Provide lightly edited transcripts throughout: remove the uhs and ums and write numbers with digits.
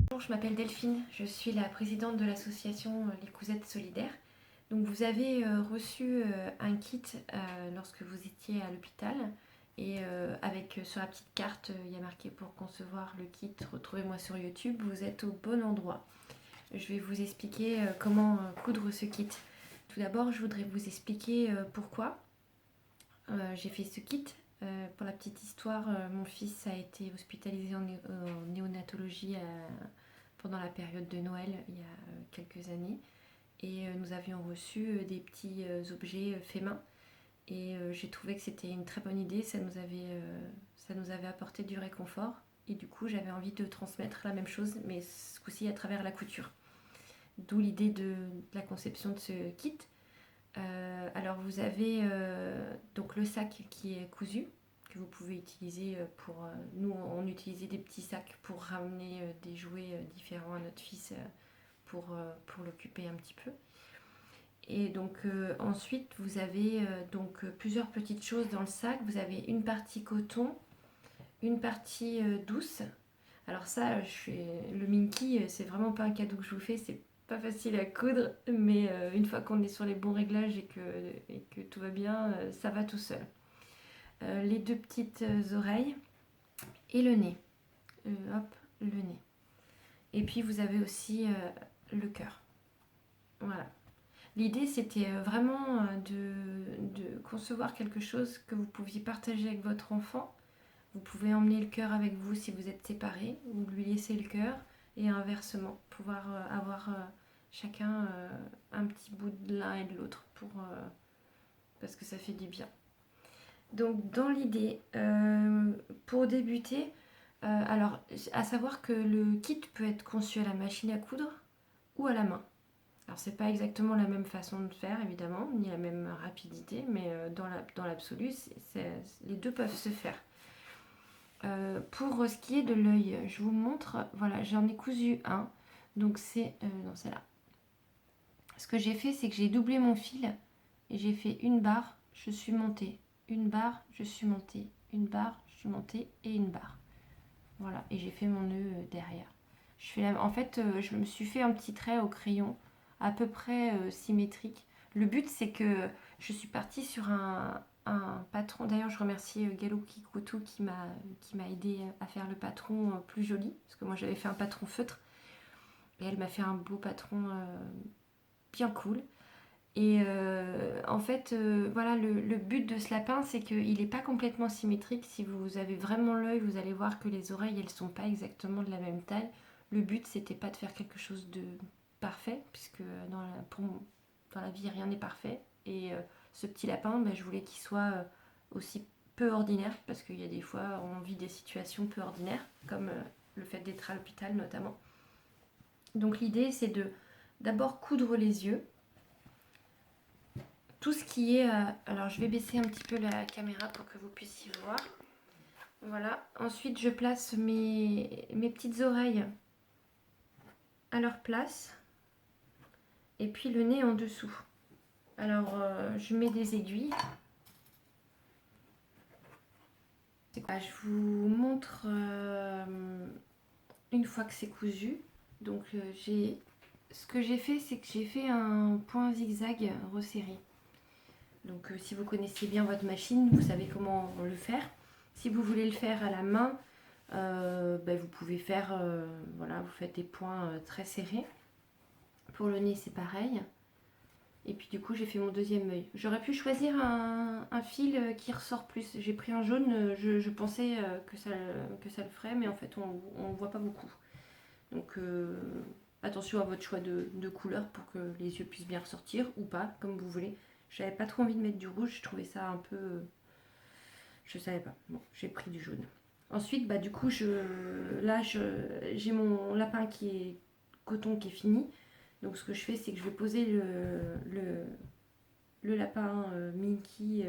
Bonjour, je m'appelle Delphine, je suis la présidente de l'association Les Cousettes Solidaires. Donc vous avez reçu un kit lorsque vous étiez à l'hôpital et avec sur la petite carte il y a marqué pour concevoir le kit, retrouvez-moi sur YouTube, vous êtes au bon endroit. Je vais vous expliquer comment coudre ce kit. Tout d'abord je voudrais vous expliquer pourquoi j'ai fait ce kit. Pour la petite histoire, mon fils a été hospitalisé en néonatologie pendant la période de Noël il y a quelques années et nous avions reçu des petits objets faits main et j'ai trouvé que c'était une très bonne idée, ça nous avait apporté du réconfort et du coup j'avais envie de transmettre la même chose mais ce coup-ci à travers la couture. D'où l'idée de la conception de ce kit. Alors vous avez donc le sac qui est cousu que vous pouvez utiliser pour... nous on utilisait des petits sacs pour ramener des jouets différents à notre fils pour l'occuper un petit peu. Et donc ensuite vous avez donc plusieurs petites choses dans le sac. Vous avez une partie coton, une partie douce. Alors ça, le Minky, c'est vraiment pas un cadeau que je vous fais, c'est pas facile à coudre, mais une fois qu'on est sur les bons réglages et que tout va bien, ça va tout seul. Les deux petites oreilles et le nez. Hop, le nez. Et puis vous avez aussi le cœur. Voilà. L'idée c'était vraiment de concevoir quelque chose que vous pouviez partager avec votre enfant. Vous pouvez emmener le cœur avec vous si vous êtes séparés, ou lui laisser le cœur, et inversement, pouvoir avoir chacun un petit bout de l'un et de l'autre, parce que ça fait du bien. Donc dans l'idée, pour débuter, alors à savoir que le kit peut être conçu à la machine à coudre ou à la main. Alors c'est pas exactement la même façon de faire évidemment, ni la même rapidité, mais dans l'absolu, les deux peuvent se faire. Pour ce qui est de l'œil, je vous montre, voilà, j'en ai cousu un, donc c'est là. Ce que j'ai fait, c'est que j'ai doublé mon fil et j'ai fait une barre, je suis montée, une barre, je suis montée, une barre, je suis montée et une barre. Voilà, et j'ai fait mon nœud derrière. En fait, je me suis fait un petit trait au crayon, à peu près symétrique. Le but, c'est que je suis partie sur un patron. D'ailleurs, je remercie Galou Kikutu qui m'a aidé à faire le patron plus joli, parce que moi j'avais fait un patron feutre et elle m'a fait un beau patron bien cool. Et en fait, voilà, le but de ce lapin, c'est qu'il n'est pas complètement symétrique. Si vous avez vraiment l'œil, vous allez voir que les oreilles, elles ne sont pas exactement de la même taille. Le but, c'était pas de faire quelque chose de parfait, puisque dans la vie, rien n'est parfait. Et ce petit lapin, je voulais qu'il soit aussi peu ordinaire, parce qu'il y a des fois, on vit des situations peu ordinaires, comme le fait d'être à l'hôpital notamment. Donc l'idée, c'est d'abord coudre les yeux. Tout ce qui est... alors je vais baisser un petit peu la caméra pour que vous puissiez voir. Voilà. Ensuite je place mes petites oreilles à leur place. Et puis le nez en dessous. Alors je mets des aiguilles. Je vous montre une fois que c'est cousu. Donc ce que j'ai fait, c'est que j'ai fait un point zigzag resserré. Donc si vous connaissez bien votre machine, vous savez comment le faire. Si vous voulez le faire à la main, vous pouvez faire, voilà, vous faites des points très serrés. Pour le nez, c'est pareil. Et puis du coup, j'ai fait mon deuxième œil. J'aurais pu choisir un fil qui ressort plus. J'ai pris un jaune, je pensais que ça le ferait, mais en fait, on ne voit pas beaucoup. Donc attention à votre choix de couleur pour que les yeux puissent bien ressortir, ou pas, comme vous voulez. J'avais pas trop envie de mettre du rouge, je trouvais ça un peu... je savais pas. Bon, j'ai pris du jaune. Ensuite, du coup, j'ai mon lapin qui est coton qui est fini. Donc ce que je fais, c'est que je vais poser le lapin Minky.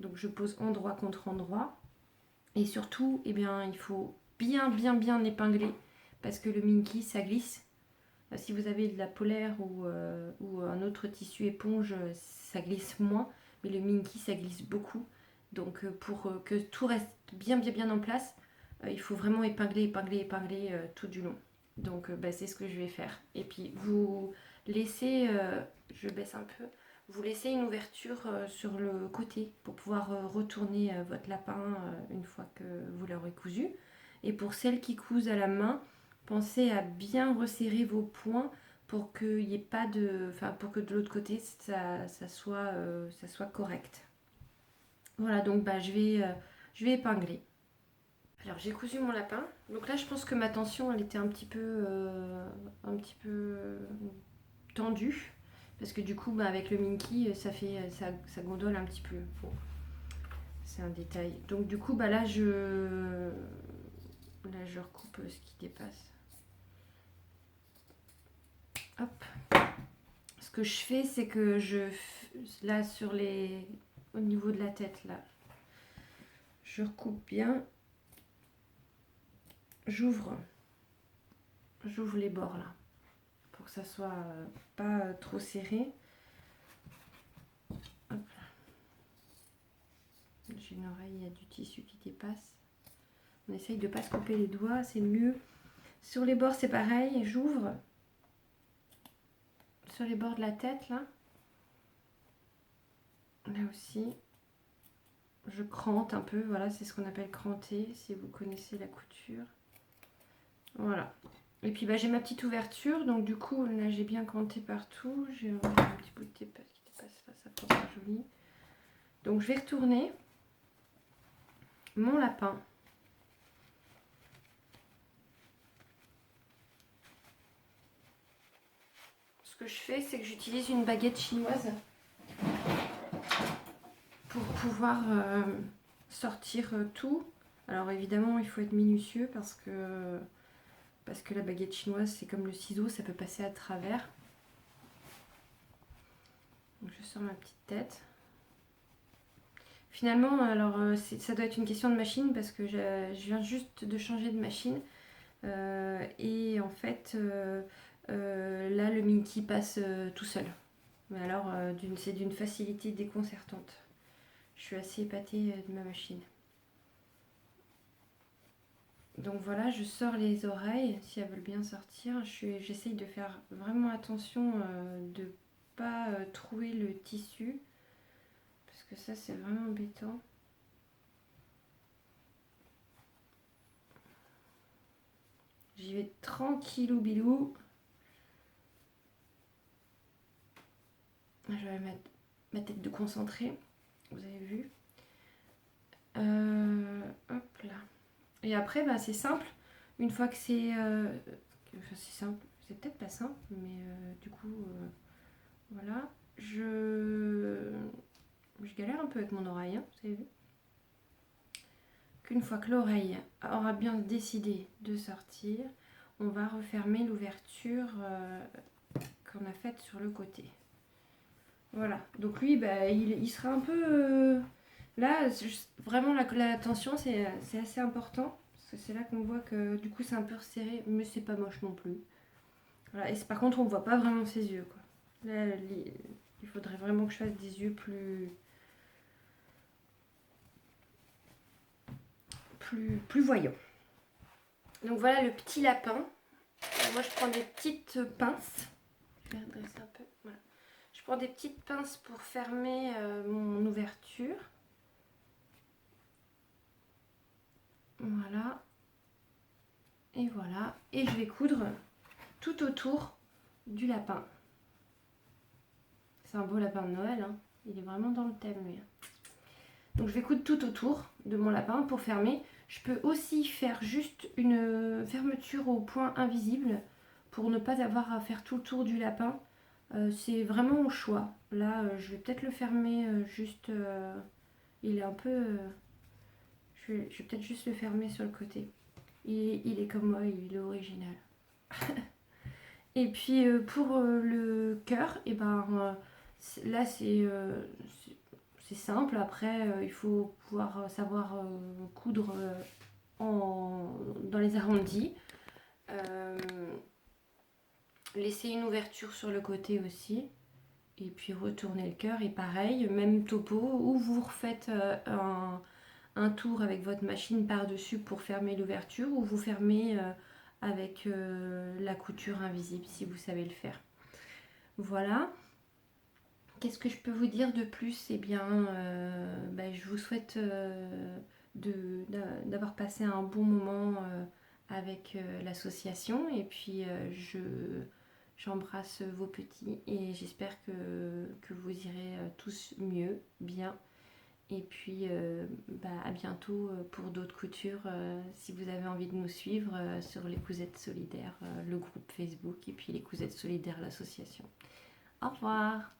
Donc je pose endroit contre endroit. Et surtout, il faut bien épingler parce que le Minky, ça glisse. Si vous avez de la polaire ou un autre tissu éponge, ça glisse moins. Mais le Minky, ça glisse beaucoup. Donc pour que tout reste bien en place, il faut vraiment épingler tout du long. Donc c'est ce que je vais faire. Et puis vous laissez, je baisse un peu, vous laissez une ouverture sur le côté pour pouvoir retourner votre lapin une fois que vous l'aurez cousu. Et pour celles qui cousent à la main, pensez à bien resserrer vos poings pour qu'il n'y ait pas de... Enfin, pour que de l'autre côté, ça soit correct. Voilà, donc je vais épingler. Alors j'ai cousu mon lapin. Donc là je pense que ma tension elle était un petit peu tendue. Parce que du coup avec le minky ça gondole un petit peu. Bon, c'est un détail. Donc du coup là je recoupe ce qui dépasse. Hop. Ce que je fais c'est que là au niveau de la tête là, je recoupe bien. J'ouvre les bords là pour que ça soit pas trop serré. Hop. J'ai une oreille, il y a du tissu qui dépasse. On essaye de pas se couper les doigts, c'est mieux. Sur les bords c'est pareil, j'ouvre sur les bords de la tête là. Là aussi je crante un peu, voilà, c'est ce qu'on appelle cranter si vous connaissez la couture. Voilà. Et puis j'ai ma petite ouverture, donc du coup là j'ai bien cranté partout. J'ai un petit bout de dépasse qui dépasse là, ça fait pas joli. Donc je vais retourner mon lapin. Ce que je fais, c'est que j'utilise une baguette chinoise pour pouvoir sortir tout. Alors évidemment, il faut être minutieux parce que la baguette chinoise, c'est comme le ciseau, ça peut passer à travers. Donc je sors ma petite tête. Finalement, alors ça doit être une question de machine parce que je viens juste de changer de machine. Et en fait, là, le minky passe tout seul. Mais alors, c'est d'une facilité déconcertante. Je suis assez épatée de ma machine. Donc voilà, je sors les oreilles si elles veulent bien sortir. J'essaye de faire vraiment attention de ne pas trouer le tissu. Parce que ça, c'est vraiment embêtant. J'y vais tranquillou bilou. Je vais mettre ma tête de concentré. Vous avez vu. Hop là. Et après, c'est simple. Une fois que c'est... enfin, c'est simple. C'est peut-être pas simple, mais du coup, voilà. Je galère un peu avec mon oreille, hein, vous avez vu. Qu'une fois que l'oreille aura bien décidé de sortir, on va refermer l'ouverture qu'on a faite sur le côté. Voilà. Donc lui, il sera un peu... Là, vraiment, la tension, c'est assez important. Parce que c'est là qu'on voit que du coup, c'est un peu resserré. Mais c'est pas moche non plus. Voilà. Et par contre, on voit pas vraiment ses yeux, quoi. Là, il faudrait vraiment que je fasse des yeux plus voyants. Donc voilà le petit lapin. Moi, je prends des petites pinces. Je vais redresser un peu. Voilà. Je prends des petites pinces pour fermer mon ouverture. Voilà. Et voilà. Et je vais coudre tout autour du lapin. C'est un beau lapin de Noël, hein. Il est vraiment dans le thème, lui. Donc je vais coudre tout autour de mon lapin pour fermer. Je peux aussi faire juste une fermeture au point invisible pour ne pas avoir à faire tout le tour du lapin. C'est vraiment au choix. Là, je vais peut-être le fermer juste... il est un peu... je vais peut-être juste le fermer sur le côté. Il est comme moi, il est original. Et puis pour le cœur, et là c'est simple. Après, il faut pouvoir savoir coudre dans les arrondis. Laisser une ouverture sur le côté aussi. Et puis retourner le cœur. Et pareil, même topo, ou vous refaites un tour avec votre machine par-dessus pour fermer l'ouverture, ou vous fermez avec la couture invisible si vous savez le faire. Voilà. Qu'est-ce que je peux vous dire de plus? Eh bien, je vous souhaite d'avoir passé un bon moment avec l'association et puis j'embrasse vos petits et j'espère que vous irez tous mieux, bien. Et puis à bientôt pour d'autres coutures si vous avez envie de nous suivre sur les Cousettes Solidaires, le groupe Facebook et puis les Cousettes Solidaires, l'association. Au revoir!